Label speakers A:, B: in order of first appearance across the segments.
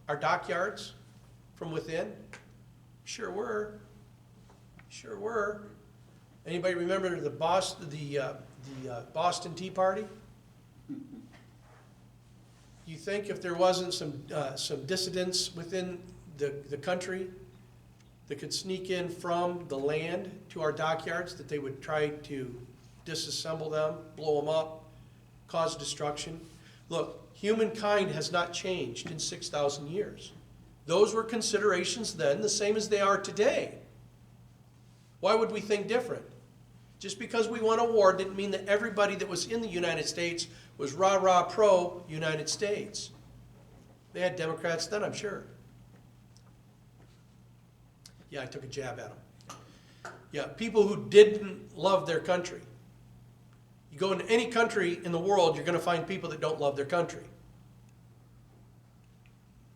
A: our dockyards from within? Sure were. Sure were. Anybody remember the Boston Tea Party? You think if there wasn't some dissidents within the country that could sneak in from the land to our dockyards, that they would try to disassemble them, blow them up, cause destruction? Look, humankind has not changed in 6,000 years. Those were considerations then, the same as they are today. Why would we think different? Just because we won a war didn't mean that everybody that was in the United States was rah-rah pro-United States. They had Democrats then, I'm sure. Yeah, I took a jab at them. Yeah, people who didn't love their country. You go into any country in the world, you're going to find people that don't love their country.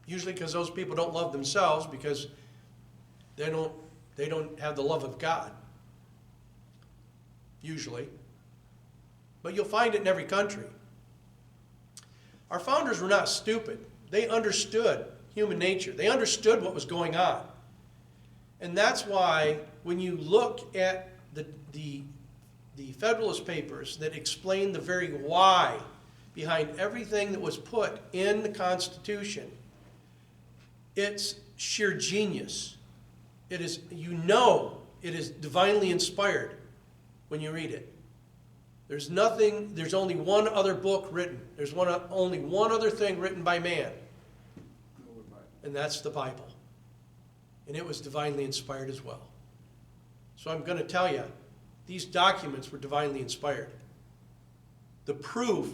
A: Usually because those people don't love themselves, because they don't have the love of God. Usually. But you'll find it in every country. Our founders were not stupid. They understood human nature. They understood what was going on. And that's why when you look at the Federalist Papers that explain the very why behind everything that was put in the Constitution, it's sheer genius. It is, it is divinely inspired when you read it. There's only one other book written. There's only one other thing written by man. And that's the Bible. And it was divinely inspired as well. So I'm going to tell you, these documents were divinely inspired. The proof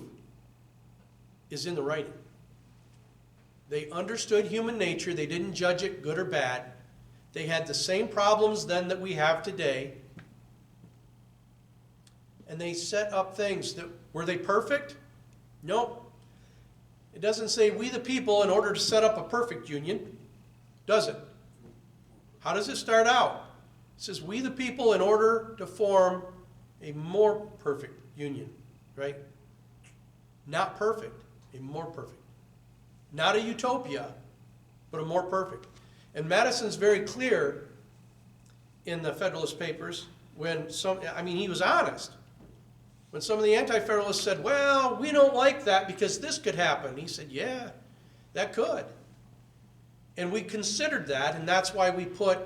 A: is in the writing. They understood human nature. They didn't judge it good or bad. They had the same problems then that we have today. And they set up things that, were they perfect? Nope. It doesn't say we the people in order to set up a perfect union, does it? How does it start out? It says we the people in order to form a more perfect union, right? Not perfect, a more perfect. Not a utopia, but a more perfect. And Madison's very clear in the Federalist Papers when he was honest. When some of the anti-federalists said, well, we don't like that because this could happen. He said, yeah, that could. And we considered that, and that's why we put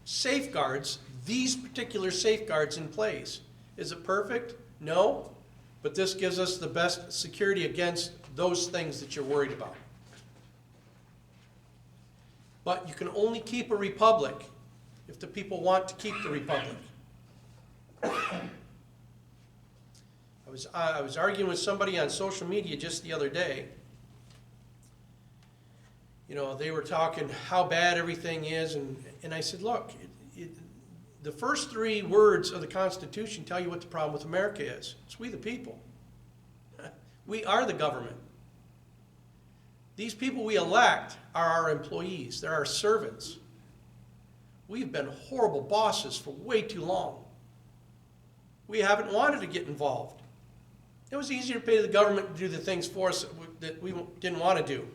A: safeguards, these particular safeguards in place. Is it perfect? No. But this gives us the best security against those things that you're worried about. But you can only keep a republic if the people want to keep the republic. I was arguing with somebody on social media just the other day. You know, they were talking how bad everything is, and I said, look, the first three words of the Constitution tell you what the problem with America is. It's we the people. We are the government. These people we elect are our employees. They're our servants. We've been horrible bosses for way too long. We haven't wanted to get involved. It was easier to pay the government to do the things for us that we didn't want to do.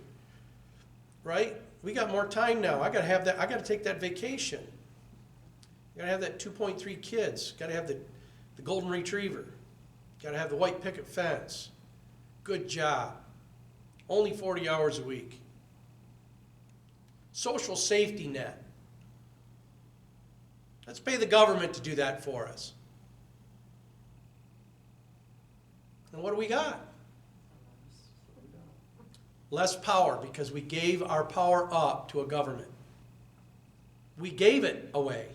A: Right? We got more time now. I got to have that. I got to take that vacation. I got to have that 2.3 kids. Got to have the golden retriever. Got to have the white picket fence. Good job. Only 40 hours a week. Social safety net. Let's pay the government to do that for us. And what do we got? Less power, because we gave our power up to a government. We gave it away.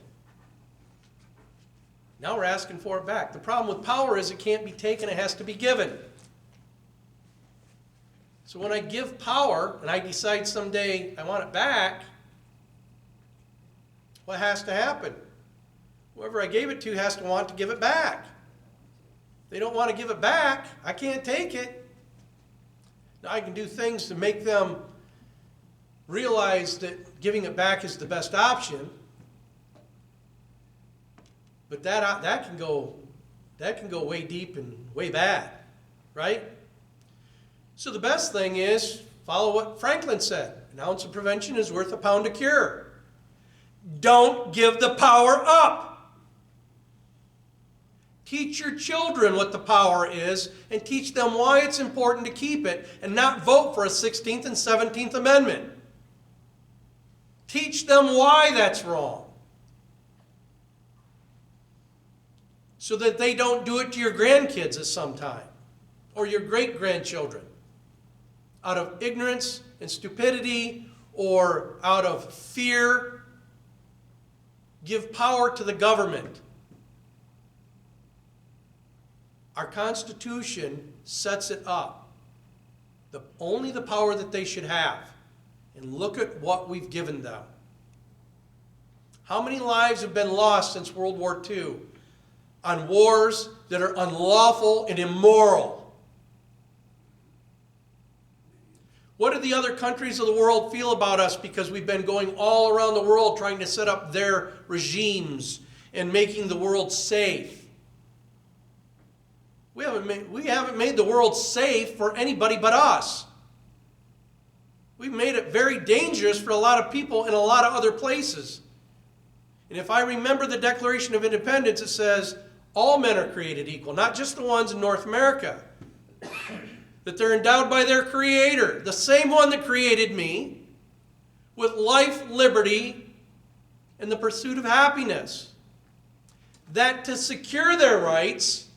A: Now we're asking for it back. The problem with power is it can't be taken, it has to be given. So when I give power and I decide someday I want it back, what has to happen? Whoever I gave it to has to want to give it back. If they don't want to give it back, I can't take it. Now I can do things to make them realize that giving it back is the best option, but that can go way deep and way bad, right? So the best thing is follow what Franklin said. An ounce of prevention is worth a pound of cure. Don't give the power up. Teach your children what the power is and teach them why it's important to keep it and not vote for a 16th and 17th Amendment. Teach them why that's wrong so that they don't do it to your grandkids at some time or your great-grandchildren out of ignorance and stupidity or out of fear. Give power to the government. Our Constitution sets it up. Only the power that they should have. And look at what we've given them. How many lives have been lost since World War II on wars that are unlawful and immoral? What do the other countries of the world feel about us because we've been going all around the world trying to set up their regimes and making the world safe? We haven't made the world safe for anybody but us. We've made it very dangerous for a lot of people in a lot of other places. And if I remember the Declaration of Independence, it says all men are created equal, not just the ones in North America. That they're endowed by their Creator, the same one that created me, with life, liberty, and the pursuit of happiness. That to secure their rights,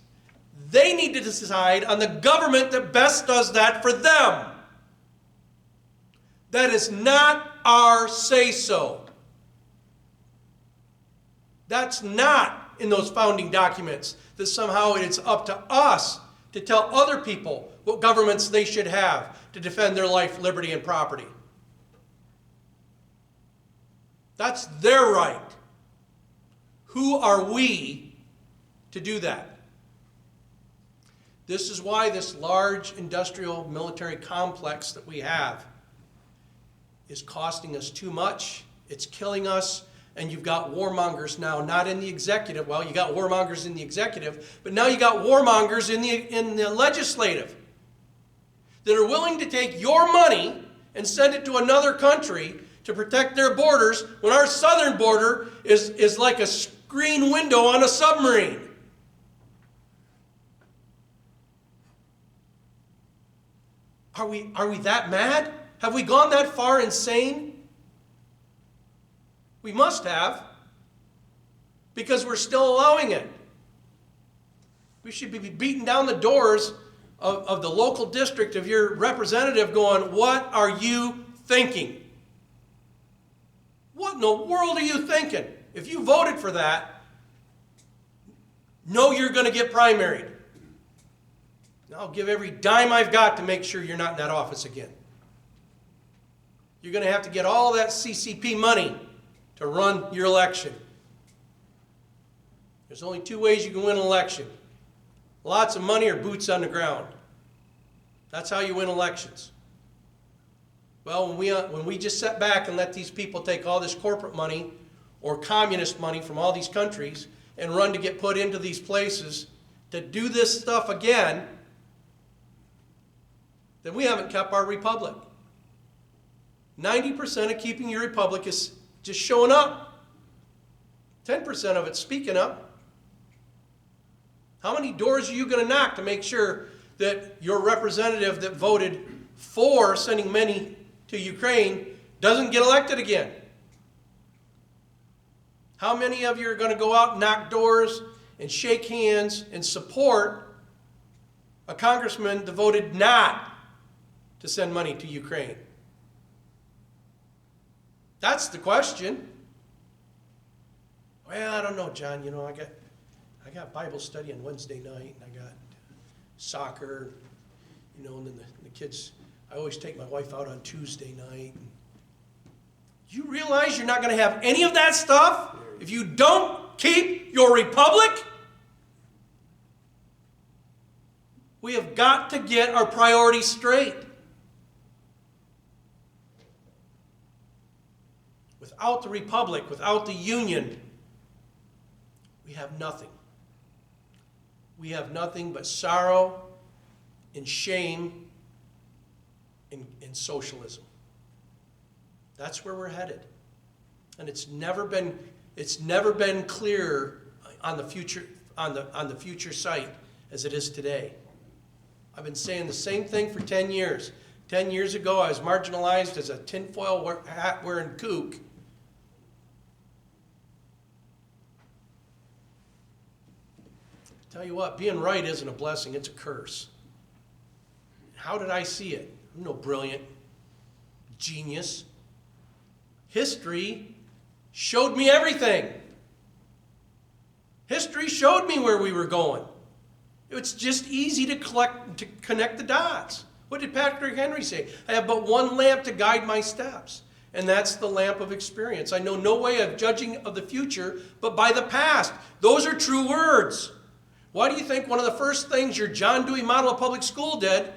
A: they need to decide on the government that best does that for them. That is not our say-so. That's not in those founding documents, that somehow it's up to us to tell other people what governments they should have to defend their life, liberty, and property. That's their right. Who are we to do that? This is why this large industrial military complex that we have is costing us too much. It's killing us. And you've got warmongers now, not in the executive. Well, you got warmongers in the executive, but now you got warmongers in the legislative that are willing to take your money and send it to another country to protect their borders when our southern border is like a screen window on a submarine. Are we that mad? Have we gone that far insane? We must have, because we're still allowing it. We should be beating down the doors of the local district of your representative going, what are you thinking? What in the world are you thinking? If you voted for that, know you're going to get primaried. I'll give every dime I've got to make sure you're not in that office again. You're going to have to get all that CCP money to run your election. There's only two ways you can win an election. Lots of money or boots on the ground. That's how you win elections. Well, when we just sit back and let these people take all this corporate money or communist money from all these countries and run to get put into these places to do this stuff again, then we haven't kept our republic. 90% of keeping your republic is just showing up. 10% of it speaking up. How many doors are you going to knock to make sure that your representative that voted for sending money to Ukraine doesn't get elected again? How many of you are going to go out and knock doors and shake hands and support a congressman that voted not to send money to Ukraine? That's the question. Well, I don't know, John. I got Bible study on Wednesday night, and I got soccer, and then the kids, I always take my wife out on Tuesday night. You realize you're not going to have any of that stuff if you don't keep your republic? We have got to get our priorities straight. Without the republic, without the union, we have nothing. We have nothing but sorrow and shame and socialism. That's where we're headed. And it's never been clearer on the future sight as it is today. I've been saying the same thing for 10 years. 10 years ago, I was marginalized as a tinfoil hat wearing kook. Tell you what, being right isn't a blessing, it's a curse. How did I see it? I'm no brilliant genius. History showed me everything. History showed me where we were going. It's just easy to connect the dots. What did Patrick Henry say? I have but one lamp to guide my steps, and that's the lamp of experience. I know no way of judging of the future, but by the past. Those are true words. Why do you think one of the first things your John Dewey Model of Public School did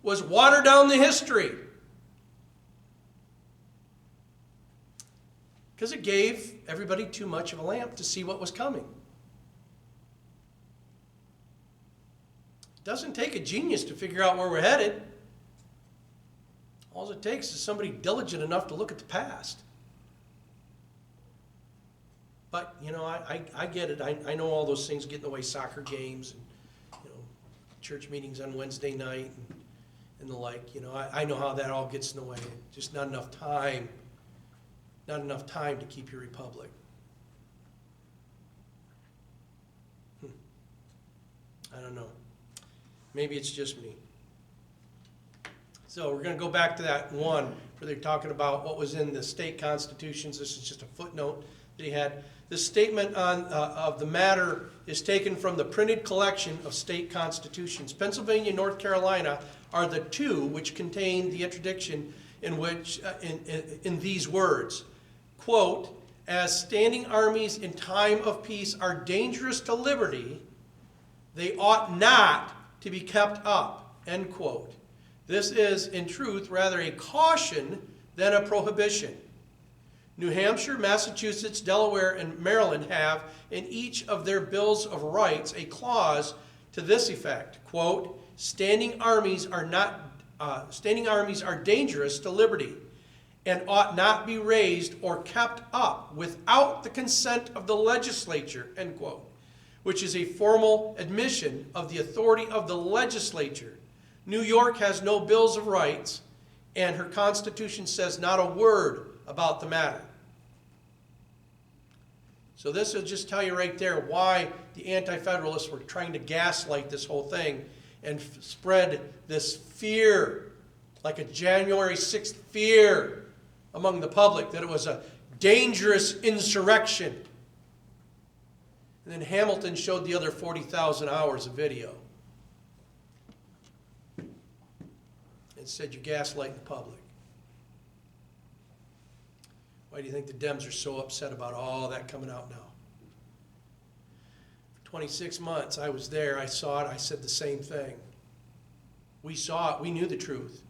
A: was water down the history? Because it gave everybody too much of a lamp to see what was coming. It doesn't take a genius to figure out where we're headed. All it takes is somebody diligent enough to look at the past. But, you know, I get it. I know all those things get in the way, soccer games and, you know, church meetings on Wednesday night and the like. You know, I know how that all gets in the way. Just not enough time. Not enough time to keep your republic. I don't know. Maybe it's just me. So we're going to go back to that one where they're talking about what was in the state constitutions. This is just a footnote that he had. This statement of the matter is taken from the printed collection of state constitutions. Pennsylvania and North Carolina are the two which contain the interdiction in which in these words. Quote, as standing armies in time of peace are dangerous to liberty, they ought not to be kept up, end quote. This is, in truth, rather a caution than a prohibition. New Hampshire, Massachusetts, Delaware, and Maryland have, in each of their bills of rights, a clause to this effect, quote, standing armies are dangerous to liberty, and ought not be raised or kept up without the consent of the legislature, end quote, which is a formal admission of the authority of the legislature. New York has no bills of rights, and her constitution says not a word about the matter. So this will just tell you right there why the Anti-Federalists were trying to gaslight this whole thing and spread this fear, like a January 6th fear, among the public that it was a dangerous insurrection. And then Hamilton showed the other 40,000 hours of video and said, you're gaslighting the public. Why do you think the Dems are so upset about all that coming out now? For 26 months, I was there, I saw it, I said the same thing. We saw it, we knew the truth.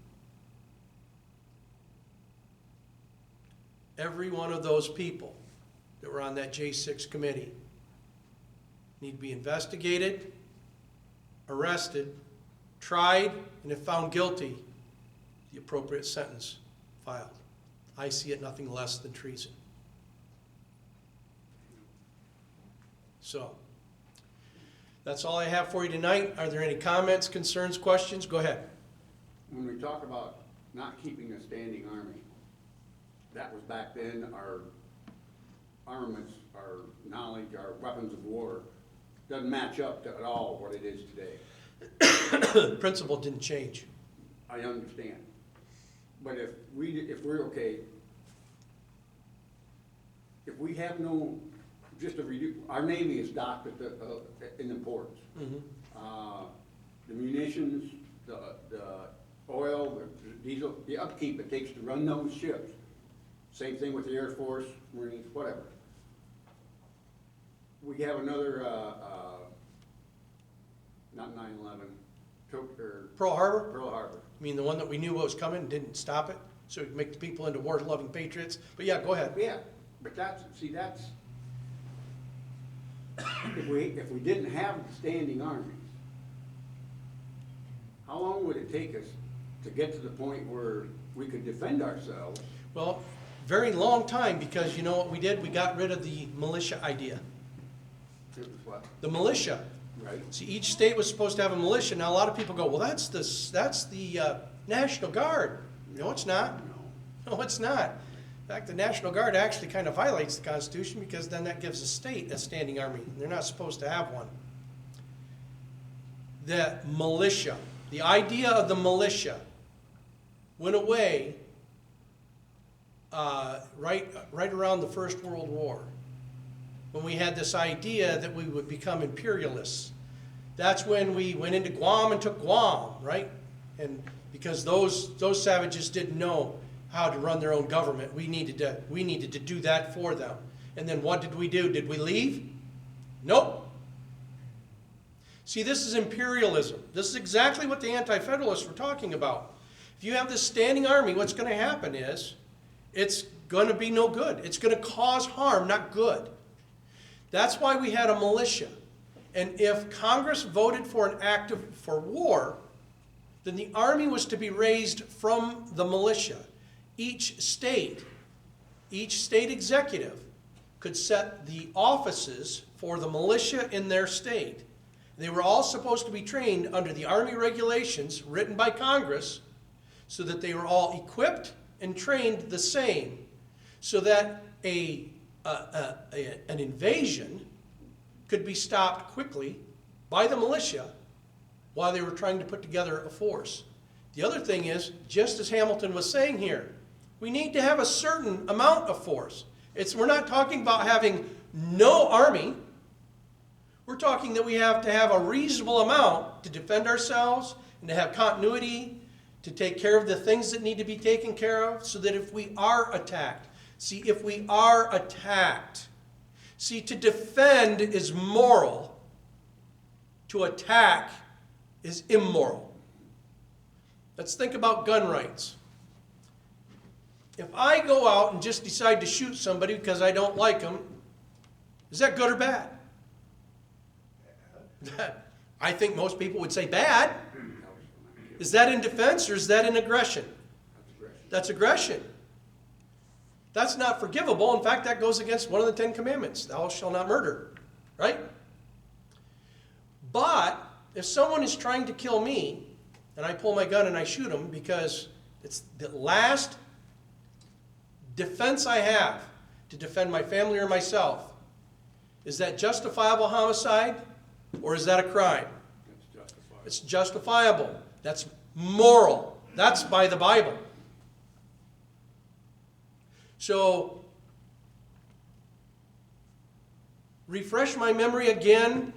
A: Every one of those people that were on that J6 committee need to be investigated, arrested, tried, and if found guilty, the appropriate sentence filed. I see it nothing less than treason. So, that's all I have for you tonight. Are there any comments, concerns, questions? Go ahead.
B: When we talk about not keeping a standing army, that was back then. Our armaments, our knowledge, our weapons of war doesn't match up to at all what it is today.
A: The principle didn't change.
B: I understand. But if we're okay, if we have no, our Navy is docked in the ports. Mm-hmm. The munitions, the oil, the diesel, the upkeep it takes to run those ships. Same thing with the Air Force, Marines, whatever. We have another, not 9/11,
A: Pearl Harbor?
B: Pearl Harbor.
A: I mean the one that we knew what was coming and didn't stop it, so we make the people into war-loving patriots. But yeah, go ahead.
B: Yeah, but that's if we didn't have standing armies, how long would it take us to get to the point where we could defend ourselves.
A: Well, very long time, because you know what we did? We got rid of the militia idea.
B: It was what?
A: The militia.
B: Right?
A: See, each state was supposed to have a militia. Now, a lot of people go, well, that's the National Guard. No, it's not.
B: No.
A: No, it's not. In fact, the National Guard actually kind of violates the Constitution, because then that gives a state a standing army. They're not supposed to have one. The militia, the idea of the militia went away right around the First World War, when we had this idea that we would become imperialists. That's when we went into Guam and took Guam, right? And because those savages didn't know how to run their own government, we needed to do that for them. And then what did we do? Did we leave? Nope. See, this is imperialism. This is exactly what the Anti-Federalists were talking about. If you have this standing army, what's going to happen is it's going to be no good. It's going to cause harm, not good. That's why we had a militia. And if Congress voted for an act for war, then the army was to be raised from the militia. Each state executive could set the offices for the militia in their state. They were all supposed to be trained under the Army regulations written by Congress, so that they were all equipped and trained the same, so that an invasion could be stopped quickly by the militia while they were trying to put together a force. The other thing is, just as Hamilton was saying here, we need to have a certain amount of force. We're not talking about having no army. We're talking that we have to have a reasonable amount to defend ourselves and to have continuity, to take care of the things that need to be taken care of, so that if we are attacked, see, to defend is moral, to attack is immoral. Let's think about gun rights. If I go out and just decide to shoot somebody because I don't like them, is that good or bad? I think most people would say bad. Is that in defense or is that in aggression? That's aggression. That's not forgivable. In fact, that goes against one of the 10 Commandments. Thou shalt not murder. Right? But if someone is trying to kill me, and I pull my gun and I shoot them because it's the last defense I have to defend my family or myself, is that justifiable homicide or is that a crime?
B: It's justifiable.
A: It's justifiable. That's moral. That's by the Bible. So, refresh my memory again.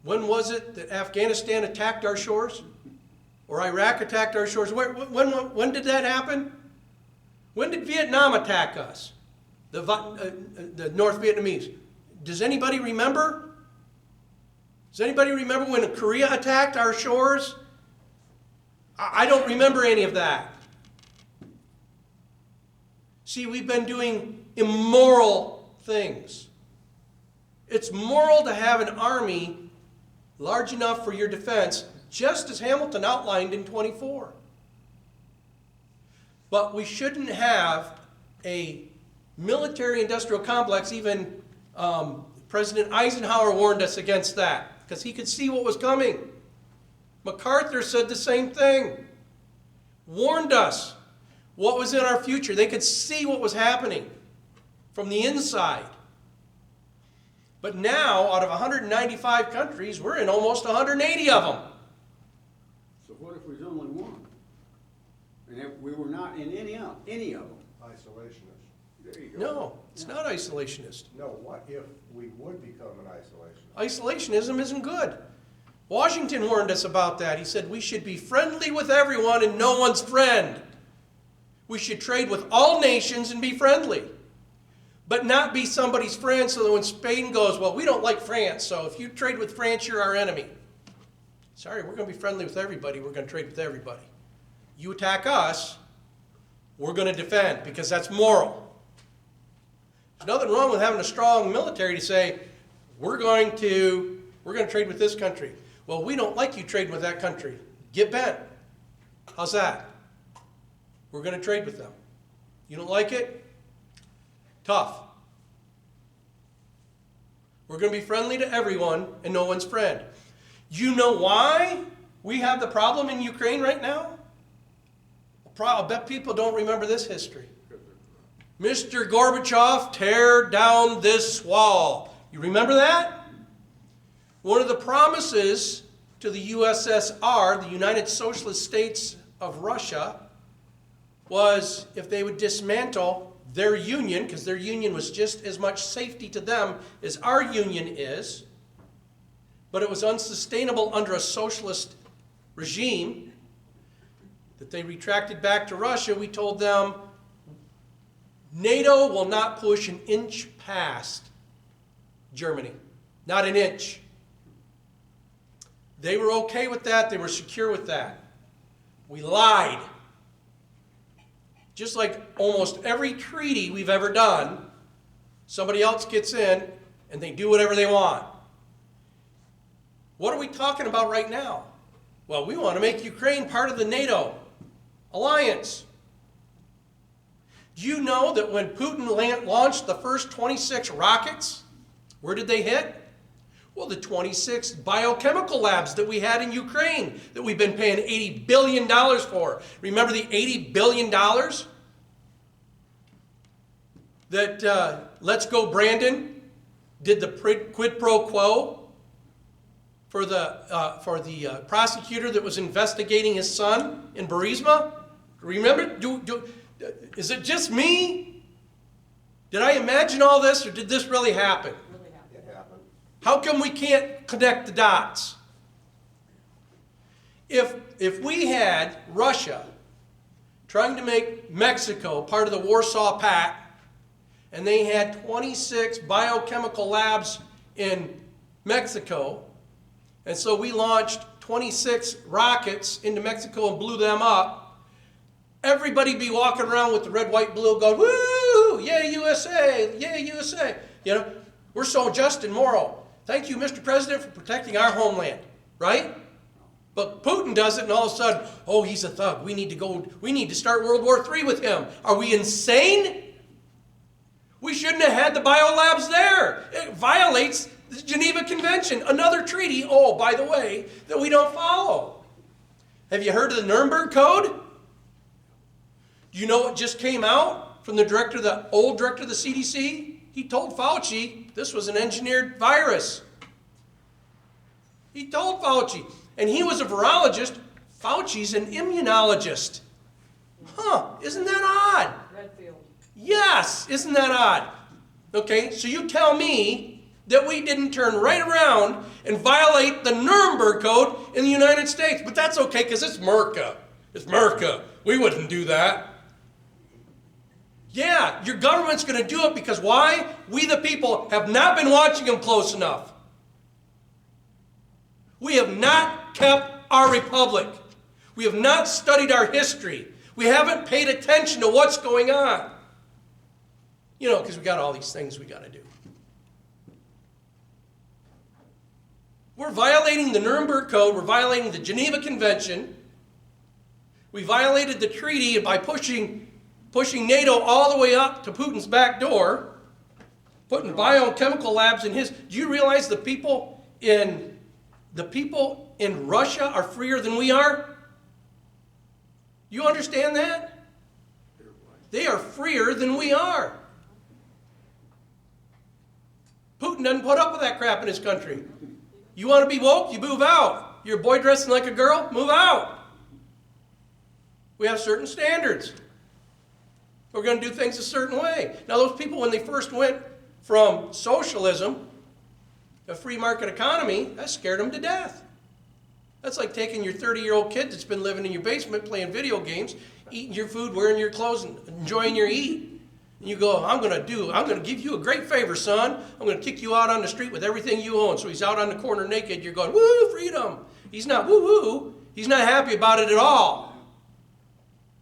A: When was it that Afghanistan attacked our shores? Or Iraq attacked our shores? When did that happen? When did Vietnam attack us? The North Vietnamese. Does anybody remember? Does anybody remember when Korea attacked our shores? I don't remember any of that. See, we've been doing immoral things. It's moral to have an army large enough for your defense, just as Hamilton outlined in 24. But we shouldn't have a military-industrial complex. Even President Eisenhower warned us against that, because he could see what was coming. MacArthur said the same thing. Warned us what was in our future. They could see what was happening from the inside. But now, out of 195 countries, we're in almost 180 of them.
B: So what if there's only one? And if we were not in any of them?
C: Isolationist.
B: There you go.
A: No, it's not isolationist.
C: No, what if we would become an isolationist?
A: Isolationism isn't good. Washington warned us about that. He said we should be friendly with everyone and no one's friend. We should trade with all nations and be friendly, but not be somebody's friend, so that when Spain goes, well, we don't like France, so if you trade with France, you're our enemy. Sorry, we're going to be friendly with everybody. We're going to trade with everybody. You attack us, we're going to defend, because that's moral. There's nothing wrong with having a strong military to say, we're going to trade with this country. Well, we don't like you trading with that country. Get bent. How's that? We're going to trade with them. You don't like it? Tough. We're going to be friendly to everyone and no one's friend. You know why we have the problem in Ukraine right now? I bet people don't remember this history. Mr. Gorbachev, tear down this wall. You remember that? One of the promises to the USSR, the United Socialist States of Russia, was if they would dismantle their union, because their union was just as much safety to them as our union is, but it was unsustainable under a socialist regime, that they retracted back to Russia. We told them, NATO will not push an inch past Germany. Not an inch. They were okay with that. They were secure with that. We lied. Just like almost every treaty we've ever done, somebody else gets in and they do whatever they want. What are we talking about right now? Well, we want to make Ukraine part of the NATO alliance. Do you know that when Putin launched the first 26 rockets, where did they hit? Well, the 26 biochemical labs that we had in Ukraine that we've been paying $80 billion for. Remember the $80 billion that Let's Go Brandon did the quid pro quo for the prosecutor that was investigating his son in Burisma? Remember? Is it just me? Did I imagine all this, or did this really happen?
C: It happened.
A: How come we can't connect the dots? If we had Russia trying to make Mexico part of the Warsaw Pact, and they had 26 biochemical labs in Mexico, and so we launched 26 rockets into Mexico and blew them up, everybody be walking around with the red, white, blue going, woo, yay USA, yay USA. You know, we're so just and moral. Thank you, Mr. President, for protecting our homeland, right? But Putin does it and all of a sudden, oh, he's a thug. We need to start World War III with him. Are we insane? We shouldn't have had the biolabs there. It violates the Geneva Convention, another treaty, oh, by the way, that we don't follow. Have you heard of the Nuremberg Code? Do you know what just came out from the old director of the CDC? He told Fauci this was an engineered virus. He told Fauci. And he was a virologist. Fauci's an immunologist. Huh, isn't that odd?
D: Redfield.
A: Yes, isn't that odd? Okay, so you tell me that we didn't turn right around and violate the Nuremberg Code in the United States. But that's okay, because it's America. It's America. We wouldn't do that. Yeah, your government's going to do it because why? We the people have not been watching them close enough. We have not kept our republic. We have not studied our history. We haven't paid attention to what's going on. You know, because we got all these things we got to do. We're violating the Nuremberg Code. We're violating the Geneva Convention. We violated the treaty by pushing NATO all the way up to Putin's back door, putting biochemical labs in his. Do you realize the people in Russia are freer than we are? You understand that? They are freer than we are. Putin doesn't put up with that crap in his country. You want to be woke? You move out. You're a boy dressing like a girl? Move out. We have certain standards. We're going to do things a certain way. Now, those people, when they first went from socialism, a free market economy, that scared them to death. That's like taking your 30-year-old kid that's been living in your basement playing video games, eating your food, wearing your clothes, and enjoying your eat. And you go, I'm going to give you a great favor, son. I'm going to kick you out on the street with everything you own. So he's out on the corner naked. You're going, woo, freedom. He's not woo-woo. He's not happy about it at all.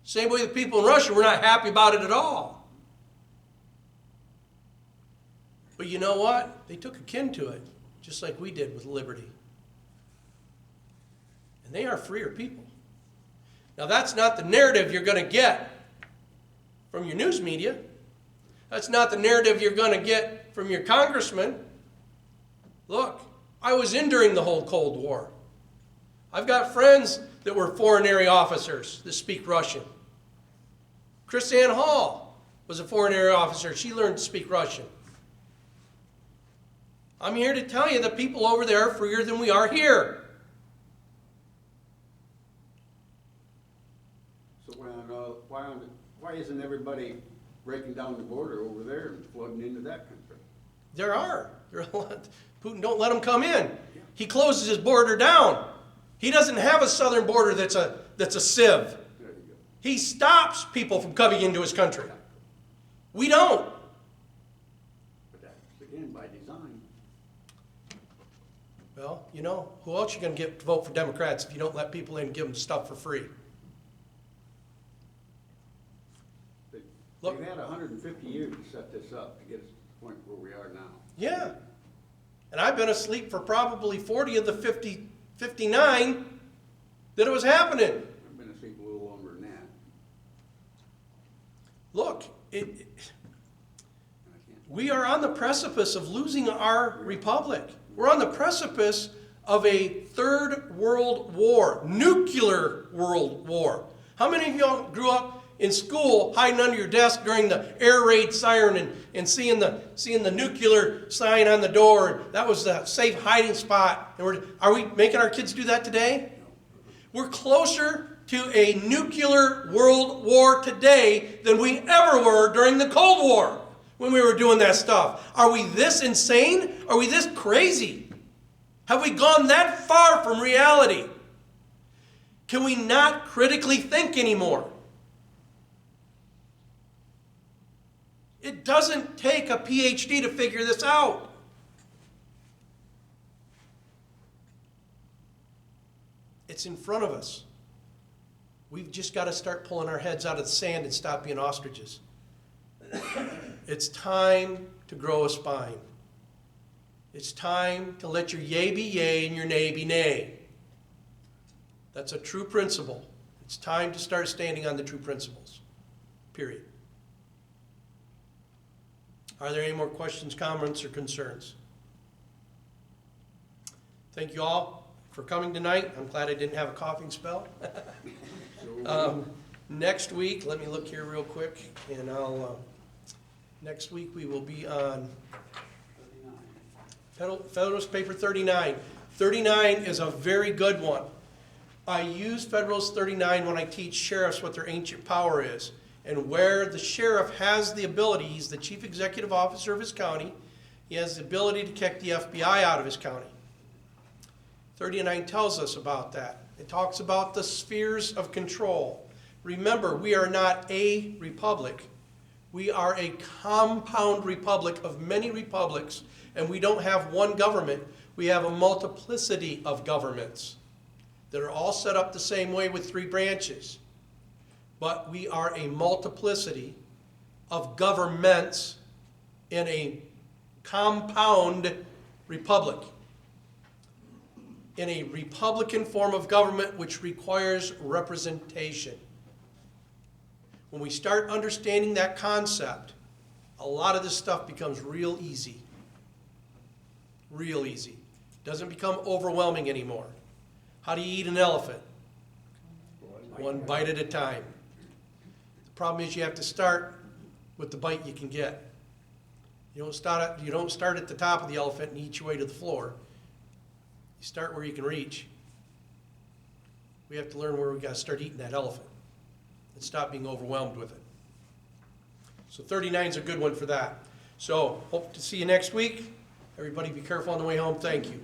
A: Same way the people in Russia were not happy about it at all. But you know what? They took a kin to it, just like we did with liberty. And they are freer people. Now, that's not the narrative you're going to get from your news media. That's not the narrative you're going to get from your congressman. Look, I was in during the whole Cold War. I've got friends that were foreign area officers that speak Russian. Chris Ann Hall was a foreign area officer. She learned to speak Russian. I'm here to tell you that people over there are freer than we are here.
B: So why isn't everybody breaking down the border over there and flooding into that country?
A: There are a lot. Putin don't let them come in. He closes his border down. He doesn't have a southern border that's a sieve.
B: There you go.
A: He stops people from coming into his country. We don't.
B: But that's, again, by design.
A: Well, you know, who else you going to get to vote for Democrats if you don't let people in and give them stuff for free? Look.
B: They've had 150 years to set this up to get us to the point where we are now.
A: Yeah. And I've been asleep for probably 40 of the 59 that it was happening.
B: I've been asleep a little longer than that.
A: Look,
B: And I can't.
A: we are on the precipice of losing our republic. We're on the precipice of a third world war, nuclear world war. How many of y'all grew up in school hiding under your desk during the air raid siren and seeing the nuclear sign on the door? That was the safe hiding spot. And are we making our kids do that today? We're closer to a nuclear world war today than we ever were during the Cold War when we were doing that stuff. Are we this insane? Are we this crazy? Have we gone that far from reality? Can we not critically think anymore? It doesn't take a PhD to figure this out. It's in front of us. We've just got to start pulling our heads out of the sand and stop being ostriches. It's time to grow a spine. It's time to let your yay be yay and your nay be nay. That's a true principle. It's time to start standing on the true principles. Period. Are there any more questions, comments, or concerns? Thank you all for coming tonight. I'm glad I didn't have a coughing spell. Next week, let me look here real quick, and next week we will be on Federalist paper 39. 39 is a very good one. I use Federalist 39 when I teach sheriffs what their ancient power is. And where the sheriff has the ability, he's the chief executive officer of his county, he has the ability to kick the FBI out of his county. 39 tells us about that. It talks about the spheres of control. Remember, we are not a republic. We are a compound republic of many republics, and we don't have one government. We have a multiplicity of governments that are all set up the same way with 3 branches. But we are a multiplicity of governments in a compound republic. In a republican form of government which requires representation. When we start understanding that concept, a lot of this stuff becomes real easy. Real easy. It doesn't become overwhelming anymore. How do you eat an elephant? One bite at a time. The problem is you have to start with the bite you can get. You don't start at the top of the elephant and eat your way to the floor. You start where you can reach. We have to learn where we got to start eating that elephant and stop being overwhelmed with it. So 39 is a good one for that. So hope to see you next week. Everybody be careful on the way home. Thank you.